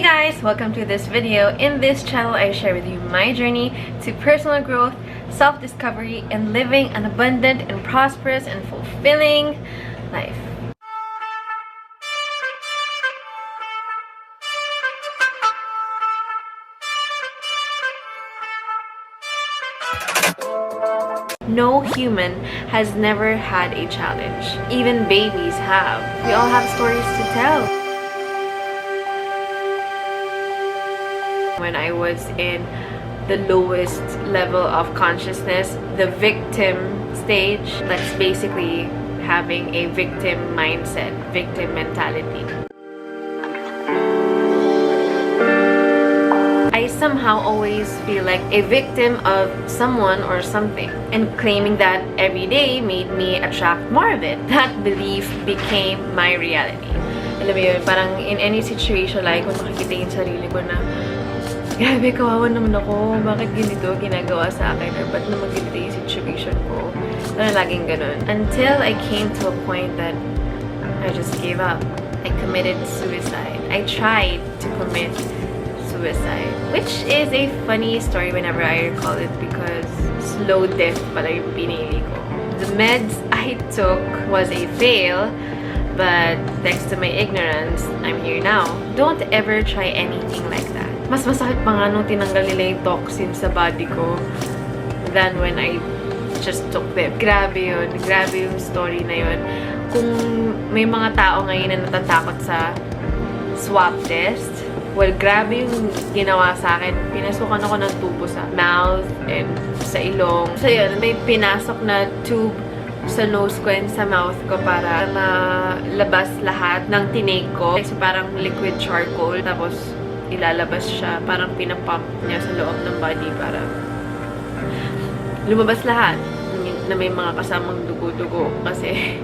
Hey guys! Welcome to this video. In this channel, I share with you my journey to personal growth, self-discovery, and living an abundant and prosperous and fulfilling life. No human has never had a challenge. Even babies have. We all have stories to tell. When I was in the lowest level of consciousness, the victim stage, that's basically having a victim mindset, victim mentality. I somehow always feel like a victim of someone or something, and claiming that every day made me attract more of it. That belief became my reality. Alam mo yun, parang in any situation, like kung makikita yung sarili ko na grabe, kawawa naman ako. Bakit ganito ginagawa sa akin? Or ba't naman ganito yung situation ko? Parang laging ganun. Until I came to a point that I just gave up. I committed suicide. I tried to commit suicide. Which is a funny story whenever I recall it because slow death pala yung pinili ko. The meds I took was a fail. But thanks to my ignorance, I'm here now. Don't ever try anything like that. Mas masakit pa nga nung tinanggal nila yung toxin sa body ko than when I just took them. Grabe yun. Grabe yung story na yun. Kung may mga tao ngayon na natatakot sa swab test, well, grabe yung ginawa sa akin. Pinasukan ako ng tubo sa mouth and sa ilong. So yun, may pinasok na tube sa nose ko and sa mouth ko para malabas lahat ng tinake ko. So parang liquid charcoal. Tapos ilalabas siya. Parang pinapump niya sa loob ng body para lumabas lahat na may mga kasamang dugo-dugo. Kasi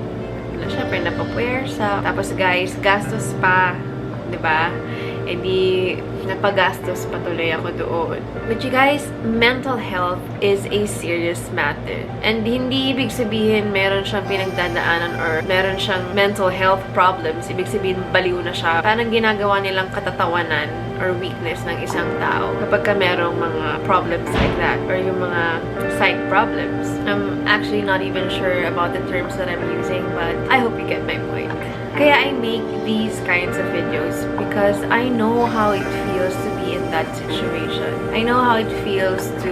syempre napapuwersa. Tapos guys, gastos pa. Diba? E di napagastos patuloy ako doon. But you guys, mental health is a serious matter. And hindi ibig sabihin meron siyang pinagdadaanan or meron siyang mental health problems. Ibig sabihin baliw na siya. Parang ginagawa nilang katatawanan or weakness ng isang tao kapag ka merong mga problems like that or yung mga psych problems. I'm actually not even sure about the terms that I'm using, but I hope you get my point. Kaya I make these kinds of videos because I know how it feels to be in that situation. I know how it feels to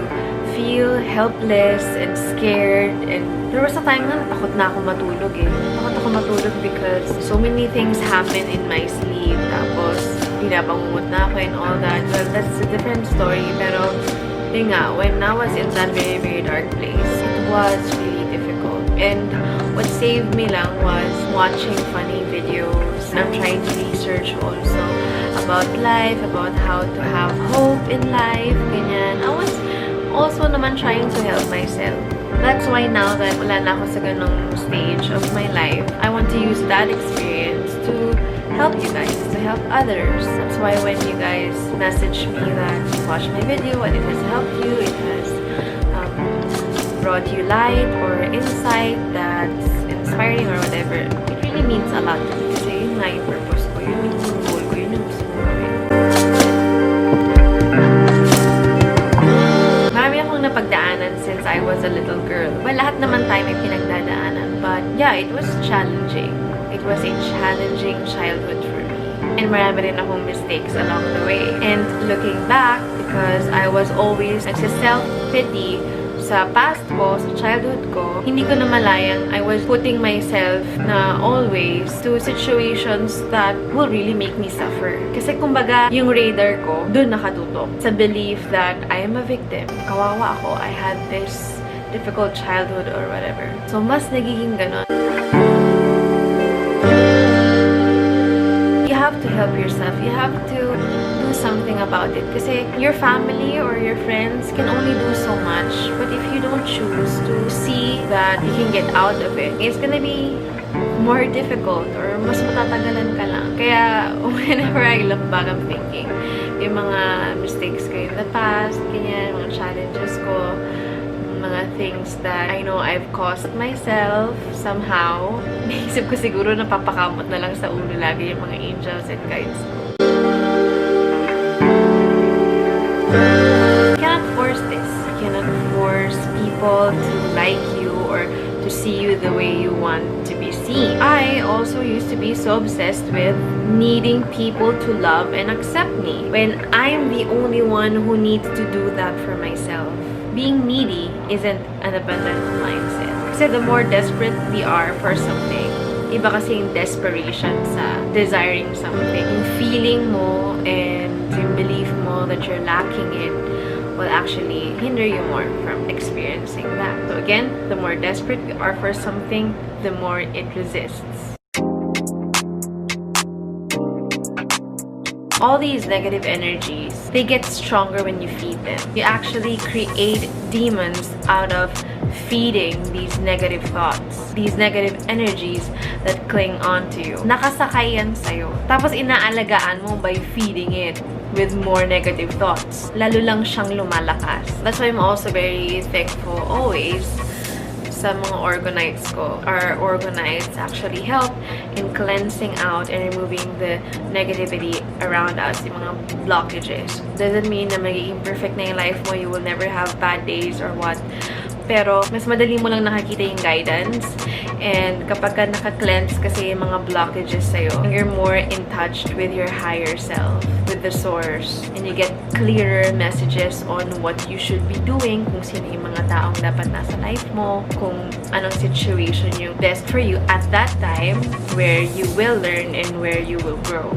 feel helpless and scared, and there was a time na takot na ako matulog eh. Takot ako matulog because so many things happen in my sleep. Tapos, pinabangungot na ako and all that. Well, that's a different story. Pero, yun nga, when I was in that very, very dark place, it was really difficult. And what saved me lang was watching funny videos. I'm trying to research also about life, about how to have hope in life, ganyan. I was also naman trying to help myself. That's why now that wala na ako sa ganong stage of my life, I want to use that experience to help you guys, to help others. That's why when you guys message me that you watch my video and it has helped you, it has brought you light or insight that's inspiring or whatever, it really means a lot to me. Kasi yun nga yung purpose ko, yun yung goal ko, yun yung gusto ko gawin. Marami akong napagdaanan since I was a little girl. Well, lahat naman tayo may pinagdadaanan. But yeah, it was challenging. It was a challenging childhood for me. And marami rin akong mistakes along the way. And looking back, because I was always nagsiself-pity sa past ko, sa childhood ko, hindi ko na malayang I was putting myself na always to situations that will really make me suffer. Kasi kumbaga, yung radar ko, dun nakatutok. Sa belief that I am a victim. Kawawa ako, I had this difficult childhood or whatever. So, mas nagiging ganon. You have to help yourself. You have to do something about it. Kasi your family or your friends can only do so much. But if you don't choose to see that you can get out of it, it's gonna be more difficult or mas matatagalan ka lang. Kaya whenever I look back, I'm thinking yung mga mistakes ko in the past, ganyan, mga challenges ko, mga things that I know I've caused myself somehow. Naisip ko siguro napapakamot na lang sa ulo lagi yung mga angels and guides ko. people to like you or to see you the way you want to be seen. I also used to be so obsessed with needing people to love and accept me when I'm the only one who needs to do that for myself. Being needy isn't an abundant mindset. Kasi the more desperate we are for something, iba kasi yung desperation sa desiring something. Yung feeling mo and yung belief mo that you're lacking it will actually hinder you more from experiencing that. So again, the more desperate we are for something, the more it resists. All these negative energies, they get stronger when you feed them. You actually create demons out of feeding these negative thoughts, these negative energies that cling on to you. Nakasakay yan sa'yo. Tapos inaalagaan mo by feeding it with more negative thoughts. Lalo lang siyang lumalakas. That's why I'm also very thankful always sa mga orgonites ko. Our orgonites actually help in cleansing out and removing the negativity around us, yung mga blockages. Doesn't mean na magiging perfect na yung life mo, you will never have bad days or what. Pero, mas madali mo lang nakakita yung guidance. And kapag ka naka-cleanse kasi yung mga blockages sa'yo, you're more in touch with your higher self, with the source. And you get clearer messages on what you should be doing, kung sino yung mga taong dapat nasa life mo, kung anong situation yung best for you at that time, where you will learn and where you will grow.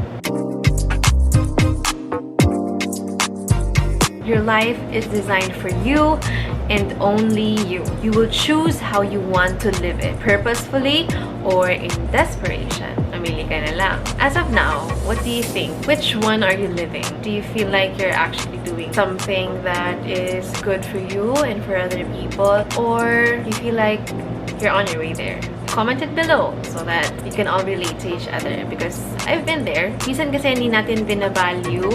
Your life is designed for you and only you. You will choose how you want to live it, purposefully or in desperation. Mamili ka na lang. As of now, what do you think? Which one are you living? Do you feel like you're actually doing something that is good for you and for other people? Or do you feel like you're on your way there? Comment it below so that we can all relate to each other, because I've been there. Minsan kasi hindi natin binavalue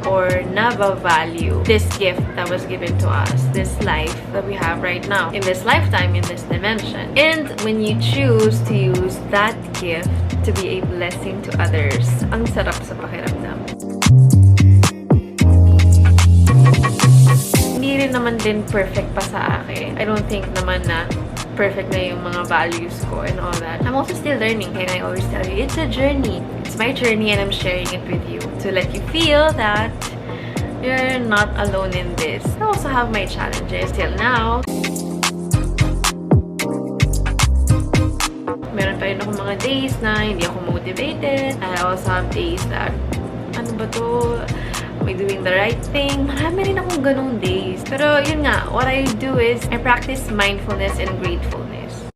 or naba-value this gift that was given to us, this life that we have right now, in this lifetime, in this dimension. And when you choose to use that gift to be a blessing to others, ang sarap sa pakiramdam. Hindi rin naman din perfect pa sa akin. I don't think naman na perfect na yung mga values ko and all that. I'm also still learning, and I always tell you, it's a journey. It's my journey and I'm sharing it with you to let you feel that you're not alone in this. I also have my challenges till now. Meron pa rin ako mga days na hindi ako motivated. I also have days that, ano ba to? Am I doing the right thing? Marami rin akong ganong days. Pero yun nga, what I do is I practice mindfulness and gratefulness.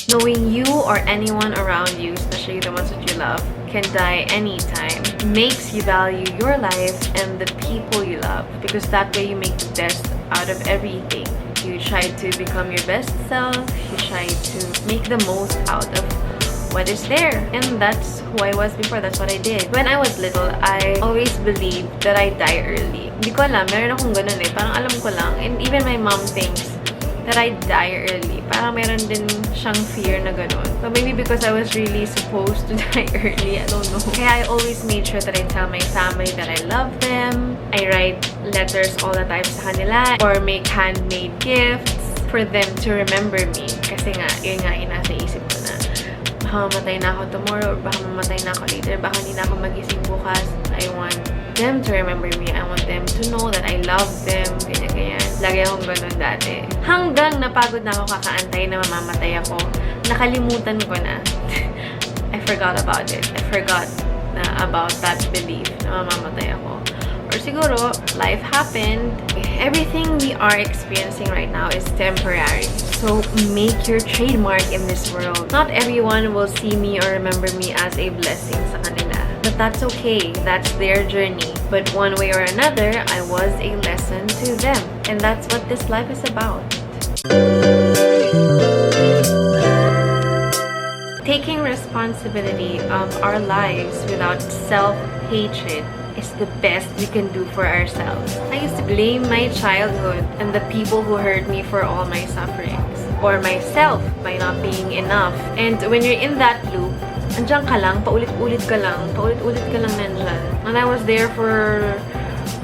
Knowing you or anyone around you, especially the ones that you love, can die anytime, makes you value your life and the people you love, because that way you make the best out of everything. You try to become your best self, you try to make the most out of what is there. And that's who I was before. That's what I did. When I was little, I always believed that I die early. Hindi ko alam. Meron akong ganun eh. Parang alam ko lang. And even my mom thinks that I die early. Parang meron din siyang fear na ganun. So maybe because I was really supposed to die early. I don't know. Kaya I always made sure that I tell my family that I love them. I write letters all the time sa kanila. Or make handmade gifts for them to remember me. Kasi nga, yun nga yung nasa isip ko na baka mamatay na ako tomorrow or baka mamatay na ako later, baka hindi na ako magising bukas. I want them to remember me. I want them to know that I love them. Ganyan-ganyan. Lagi akong ganun dati. Hanggang napagod na ako kakaantay na mamamatay ako. Nakalimutan ko na. I forgot about it. I forgot na about that belief na mamamatay ako. Or siguro, life happened. Everything we are experiencing right now is temporary. So, make your trademark in this world. Not everyone will see me or remember me as a blessing sa kanila. But that's okay. That's their journey. But one way or another, I was a lesson to them. And that's what this life is about. Taking responsibility of our lives without self-hatred is the best we can do for ourselves. I used to blame my childhood and the people who hurt me for all my sufferings, or myself by not being enough. And when you're in that loop, andyan ka lang, paulit-ulit ka lang nandyan. And I was there for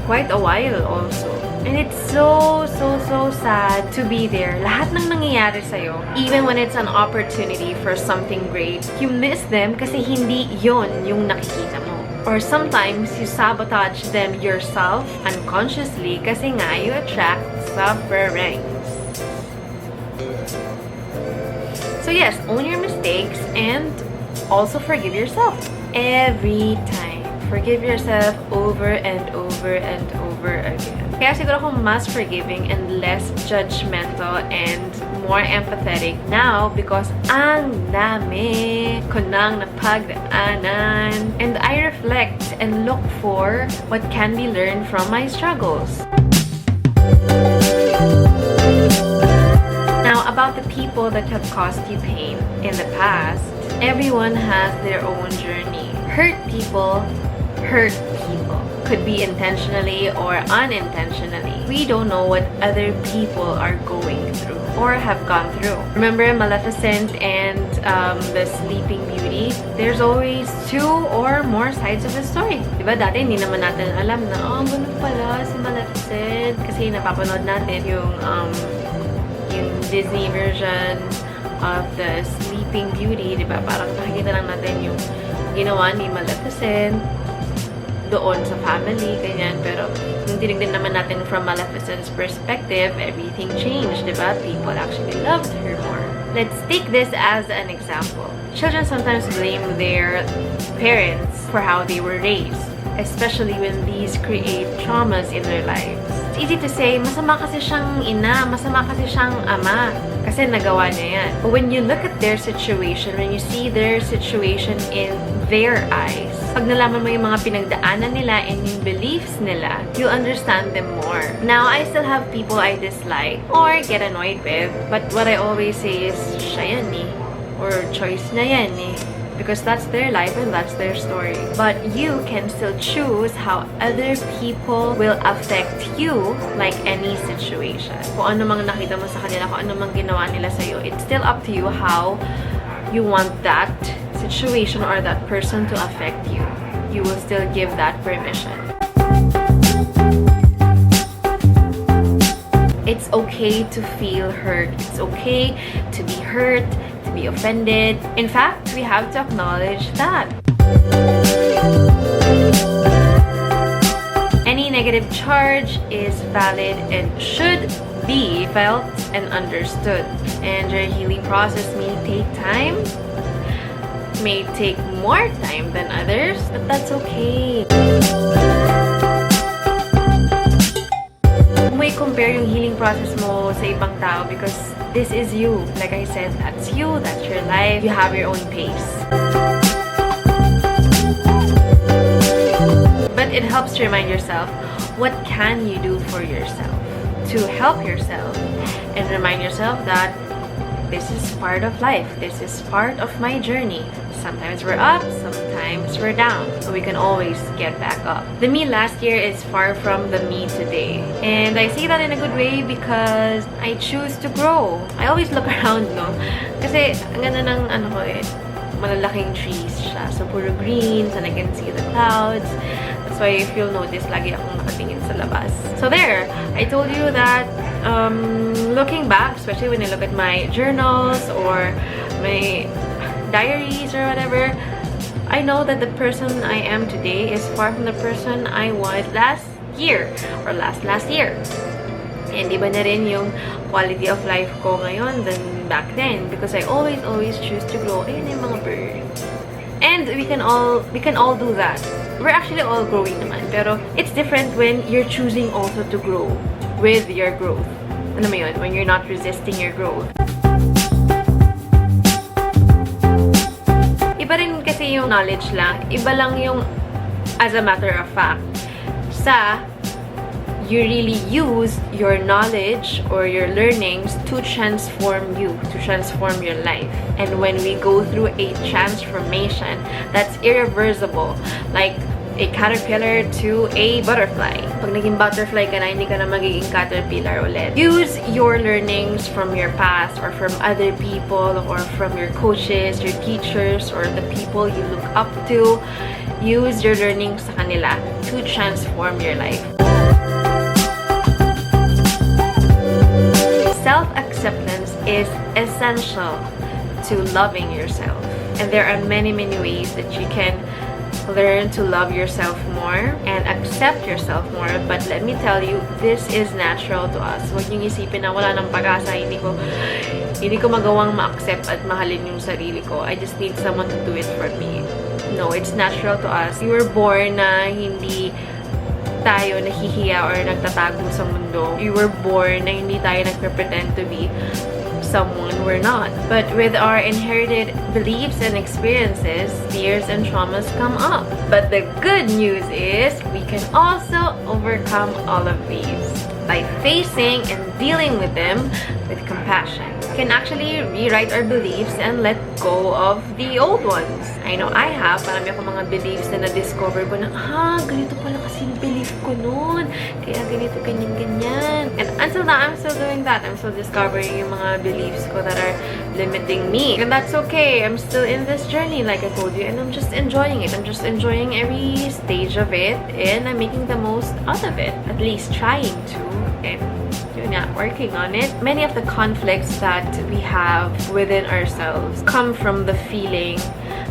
quite a while also. And it's so sad to be there. Lahat ng nangyayari sa'yo, even when it's an opportunity for something great, you miss them kasi hindi yon yung nakikita mo. Or sometimes, you sabotage them yourself unconsciously kasi nga you attract suffering. So yes, own your mistakes and also forgive yourself every time. Forgive yourself over and over and over again. Kaya siguro akong mas forgiving and less judgmental and more empathetic now because ang dami ko nang napagdaanan. And I reflect and look for what can be learned from my struggles. Now, about the people that have caused you pain in the past, everyone has their own journey. Hurt people. Could be intentionally or unintentionally. We don't know what other people are going through or have gone through. Remember Maleficent and the Sleeping Beauty? There's always two or more sides of the story. Diba dati hindi naman natin alam na, ganun pala si Maleficent. Kasi napapanood natin yung Disney version of the Sleeping Beauty. Diba? Parang nakikita lang natin yung ginawa ni Maleficent doon sa family, ganyan. Pero, nung tinignan naman natin from Maleficent's perspective, everything changed, diba? People actually loved her more. Let's take this as an example. Children sometimes blame their parents for how they were raised, especially when these create traumas in their lives. It's easy to say, masama kasi siyang ina, masama kasi siyang ama, kasi nagawa niya yan. But when you look at their situation, when you see their situation in their eyes, pag nalaman mo yung mga pinagdaanan nila and yung beliefs nila, you'll understand them more. Now, I still have people I dislike or get annoyed with, but what I always say is, siya yan eh, or choice na yan eh. Because that's their life and that's their story. But you can still choose how other people will affect you like any situation. Kung ano mang nakita mo sa kanila, kung ano mang ginawa nila sa'yo, it's still up to you how you want that situation or that person to affect you. You will still give that permission. It's okay to feel hurt. It's okay to be hurt, to be offended. In fact, we have to acknowledge that. Any negative charge is valid and should be felt and understood. And your healing process may take time, may take more time than others, but that's okay. May compare yung healing process mo sa ibang tao because this is you. Like I said, that's you, that's your life. You have your own pace. But it helps to remind yourself, what can you do for yourself to help yourself and remind yourself that this is part of life. This is part of my journey. Sometimes we're up, sometimes we're down. But we can always get back up. The me last year is far from the me today. And I see that in a good way because I choose to grow. I always look around, no? Kasi ang ganda ng malalaking trees siya. So puro greens and I can see the clouds. That's why if you'll notice, lagi akong nakatingin sa labas. So there, I told you that looking back, especially when I look at my journals or my diaries or whatever, I know that the person I am today is far from the person I was last year or last year. And iba na rin yung quality of life ko ngayon than back then because I always choose to grow. Ayun yung mga birds. And we can all do that. We're actually all growing naman. Pero it's different when you're choosing also to grow with your growth. Ano mo yun? When you're not resisting your growth. Iba rin kasi yung knowledge lang. Iba lang yung as a matter of fact. You really use your knowledge or your learnings to transform you, to transform your life. And when we go through a transformation, that's irreversible. Like a caterpillar to a butterfly. Pag naging butterfly ka na, hindi ka na magiging caterpillar ulit. Use your learnings from your past or from other people or from your coaches, your teachers, or the people you look up to. Use your learnings sa kanila to transform your life. self-acceptance is essential to loving yourself. And there are many ways that you can learn to love yourself more and accept yourself more. But let me tell you, this is natural to us. Huwag niyong isipin na wala ng pag-asa, hindi ko magawang ma-accept at mahalin yung sarili ko. I just need someone to do it for me. No, it's natural to us. You were born na hindi tayo nahihiya or nagtatago sa mundo. You were born na hindi tayo nagpre-pretend to be someone we're not. But with our inherited beliefs and experiences, fears and traumas come up. But the good news is we can also overcome all of these by facing and dealing with them with compassion. We can actually rewrite our beliefs and let go of the old ones. I know I have. Marami ako mga beliefs na na-discover ko na, ganito pala kasi yung belief ko noon. Kaya ganito, ganyan. And until now, I'm still doing that. I'm still discovering yung mga beliefs ko that are limiting me. And that's okay. I'm still in this journey, like I told you. And I'm just enjoying it. I'm just enjoying every stage of it. And I'm making the most out of it. At least trying to. And yun nga, working on it. Many of the conflicts that we have within ourselves come from the feeling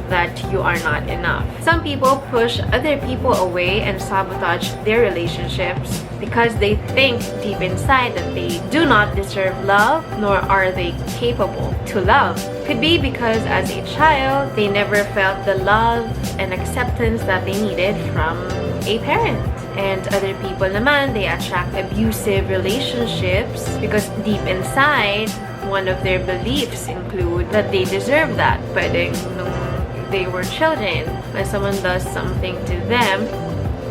that you are not enough. Some people push other people away and sabotage their relationships because they think deep inside that they do not deserve love, nor are they capable to love. Could be because as a child, they never felt the love and acceptance that they needed from a parent. And other people naman, they attract abusive relationships because deep inside, one of their beliefs include that they deserve that. Pwedeng nung they were children, when someone does something to them,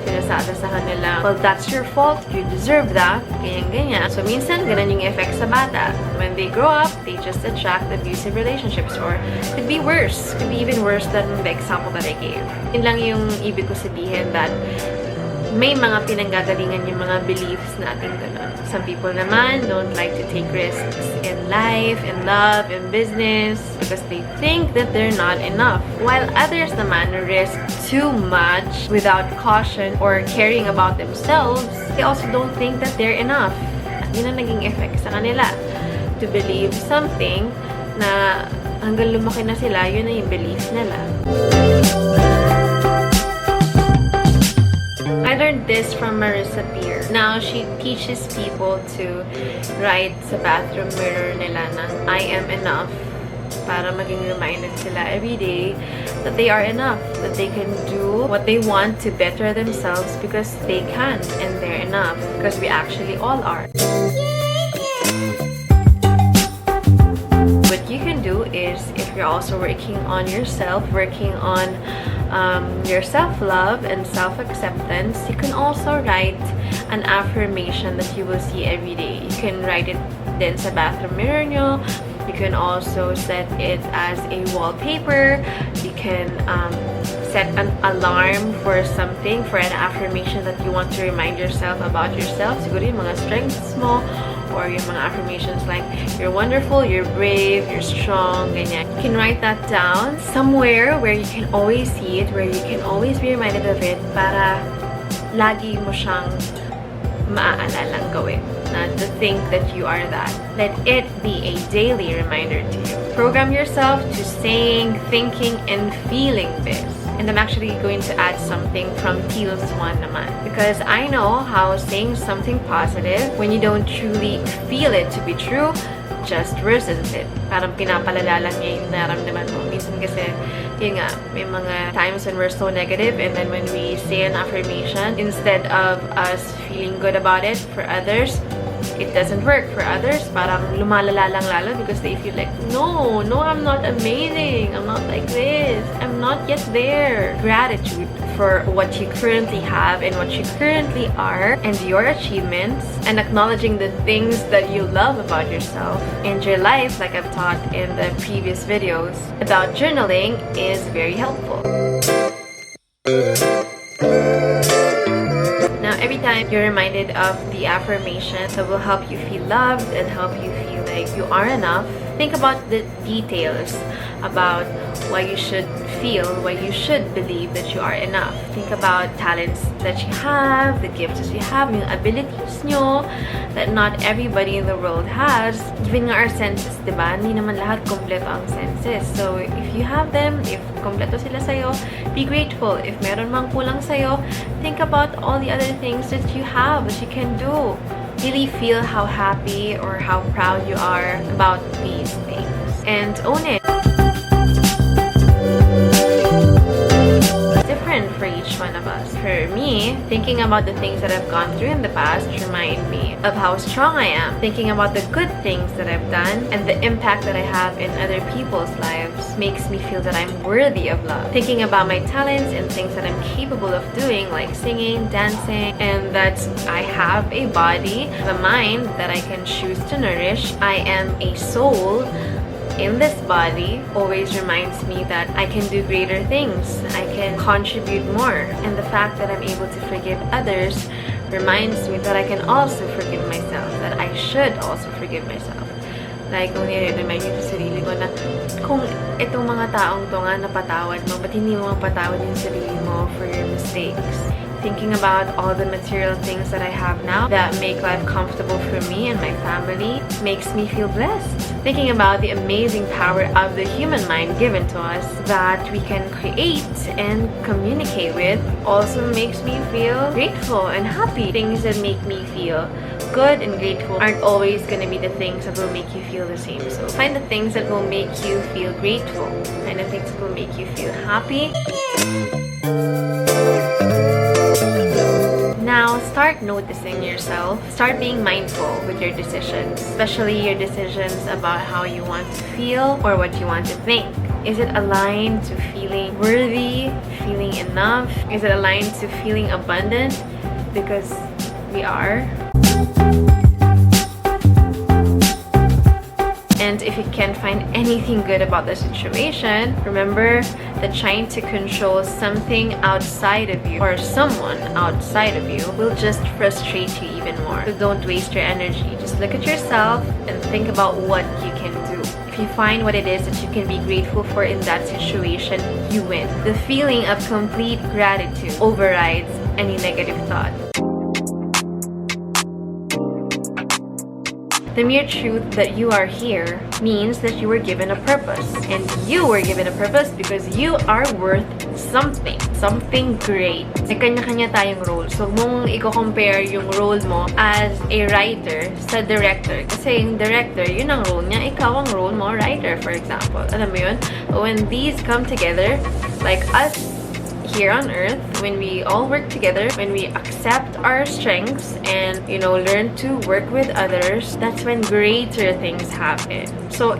sinasabi sa kanila, well, that's your fault, you deserve that, ganyan. So, minsan, ganun yung effect sa bata. When they grow up, they just attract abusive relationships, or could be worse, could be even worse than the example that I gave. Yun lang yung ibig ko sabihin, that may mga pinanggagalingan yung mga beliefs natin ganun. Some people naman don't like to take risks in life, in love, in business because they think that they're not enough. While others naman risk too much without caution or caring about themselves, they also don't think that they're enough. At yun ang naging effect sa kanila. To believe something na hanggang lumaki na sila, yun na yung beliefs nila. I learned this from Marissa Peer. Now, she teaches people to write sa bathroom mirror nila na I am enough para maging reminded sila every day that they are enough, that they can do what they want to better themselves because they can and they're enough because we actually all are. What you can do is, if you're also working on yourself, working on your self-love and self-acceptance, you can also write an affirmation that you will see every day. You can write it din sa bathroom mirror nyo. You can also set it as a wallpaper. You can set an alarm for something, for an affirmation that you want to remind yourself about yourself. Siguro yung mga strengths mo, or yung mga affirmations like, you're wonderful, you're brave, you're strong, ganyan. You can write that down somewhere where you can always see it, where you can always be reminded of it, para lagi mo siyang maaalalang gawin. Not to think that you are that. Let it be a daily reminder to you. Program yourself to saying, thinking, and feeling this. And I'm actually going to add something from Teal's one naman. Because I know how saying something positive, when you don't truly feel it to be true, just worsens it. Parang pinapalala lang niya yung naramdaman mo. Minsan kasi, yun nga, may mga times when we're so negative, and then when we say an affirmation, instead of us feeling good about it for others, it doesn't work for others. Parang lumalala lang lalo because they feel like, no, I'm not amazing. I'm not like this. I'm not yet there. Gratitude for what you currently have and what you currently are and your achievements, and acknowledging the things that you love about yourself and your life, like I've taught in the previous videos about journaling, is very helpful. Now, every time you're reminded of the affirmation that will help you feel loved and help you feel like you are enough, Think about the details about why you should feel, why you should believe that you are enough. Think about talents that you have, the gifts that you have, yung abilities nyo that not everybody in the world has. Even nga our senses, diba? Hindi naman lahat kompleto ang senses. So, if you have them, if kompleto sila sa'yo, be grateful. If meron mang kulang sa'yo, think about all the other things that you have, that you can do. Really feel how happy or how proud you are about these things. And own it. Different for each one of us. For me, thinking about the things that I've gone through in the past remind me of how strong I am. Thinking about the good things that I've done and the impact that I have in other people's lives makes me feel that I'm worthy of love. Thinking about my talents and things that I'm capable of doing, like singing, dancing, and that I have a body, a mind that I can choose to nourish. I am a soul in this body always reminds me that I can do greater things. I can contribute more. And the fact that I'm able to forgive others reminds me that I can also forgive myself, that I should also forgive myself. Like, kung nire-remind ko sa sarili ko na kung itong mga taong to nga napatawad mo, ba't hindi mo mapatawad yung sarili mo for your mistakes? Thinking about all the material things that I have now that make life comfortable for me and my family makes me feel blessed. Thinking about the amazing power of the human mind given to us that we can create and communicate with also makes me feel grateful and happy. Things that make me feel good and grateful aren't always going to be the things that will make you feel the same. So find the things that will make you feel grateful. Find the things that will make you feel happy. Now, start noticing yourself. Start being mindful with your decisions, especially your decisions about how you want to feel or what you want to think. Is it aligned to feeling worthy, feeling enough? Is it aligned to feeling abundant? Because we are. And if you can't find anything good about the situation, remember that trying to control something outside of you or someone outside of you will just frustrate you even more. So don't waste your energy. Just look at yourself and think about what you can do. If you find what it is that you can be grateful for in that situation, you win. The feeling of complete gratitude overrides any negative thought. The mere truth that you are here means that you were given a purpose. And you were given a purpose because you are worth something. Something great. May kanya-kanya tayong role. So, mong i-compare yung role mo as a writer sa director. Kasi yung director, yun ang role niya. Ikaw ang role mo, writer, for example. Alam mo yun? When these come together, like us, here on earth, when we all work together, when we accept our strengths and, learn to work with others, that's when greater things happen. So,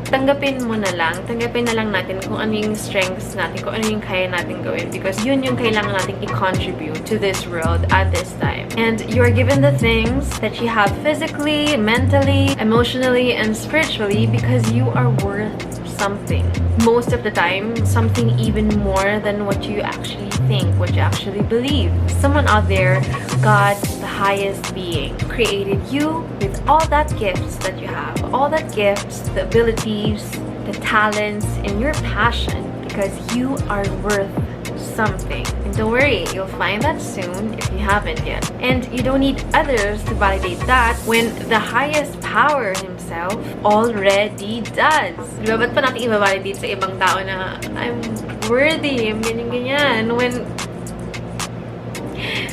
tanggapin na lang natin kung ano yung strengths natin, kung ano yung kaya natin gawin, because yun yung kailangan natin i-contribute to this world at this time. And you are given the things that you have physically, mentally, emotionally, and spiritually because you are worth something. Most of the time, something even more than what you actually think, what you actually believe. Someone out there, God, the highest being, created you with all that gifts that you have, all that gifts, the abilities, the talents, and your passion, because you are worth something. And don't worry, you'll find that soon if you haven't yet. And you don't need others to validate that when the highest power himself already does. Diba, ba't pa natin i-validate sa ibang tao na I'm worthy, I'm ganyan, when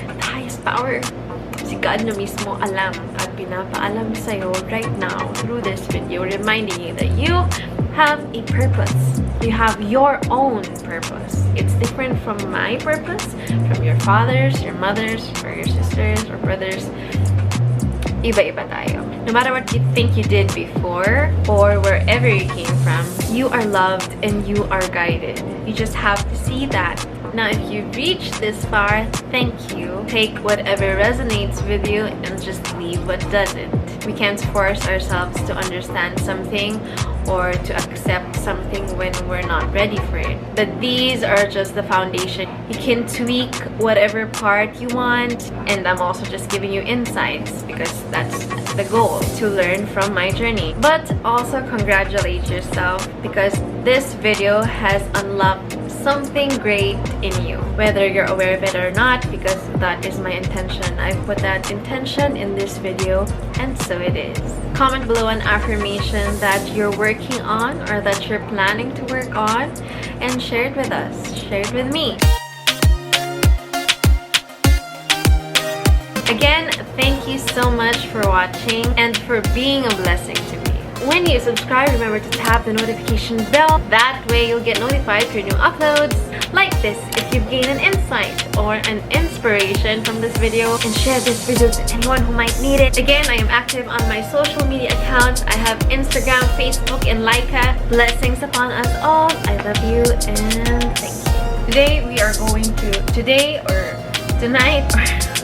the highest power, si God na mismo alam at pinapaalam sa'yo right now through this video, reminding you that you have a purpose. You have your own purpose. It's different from my purpose, from your fathers, your mothers, or your sisters, or brothers. Iba-iba tayo. No matter what you think you did before, or wherever you came from, you are loved and you are guided. You just have to see that. Now, if you've reached this far, thank you. Take whatever resonates with you and just leave what doesn't. We can't force ourselves to understand something or to accept something when we're not ready for it. But these are just the foundation. You can tweak whatever part you want, and I'm also just giving you insights because that's the goal, to learn from my journey. But also congratulate yourself because this video has unlocked something great in you, whether you're aware of it or not, because that is my intention. I put that intention in this video, and so it is. Comment below an affirmation that you're working on or that you're planning to work on, and share it with us. Share it with me. Again, thank you so much for watching and for being a blessing to me. When you subscribe, remember to tap the notification bell. That way you'll get notified for new uploads like this if you've gained an insight or an inspiration from this video, and share this video to anyone who might need it. Again, I am active on my social media accounts. I have Instagram, Facebook, and Laika. Blessings upon us all. I love you and thank you. Today we are going to, tonight or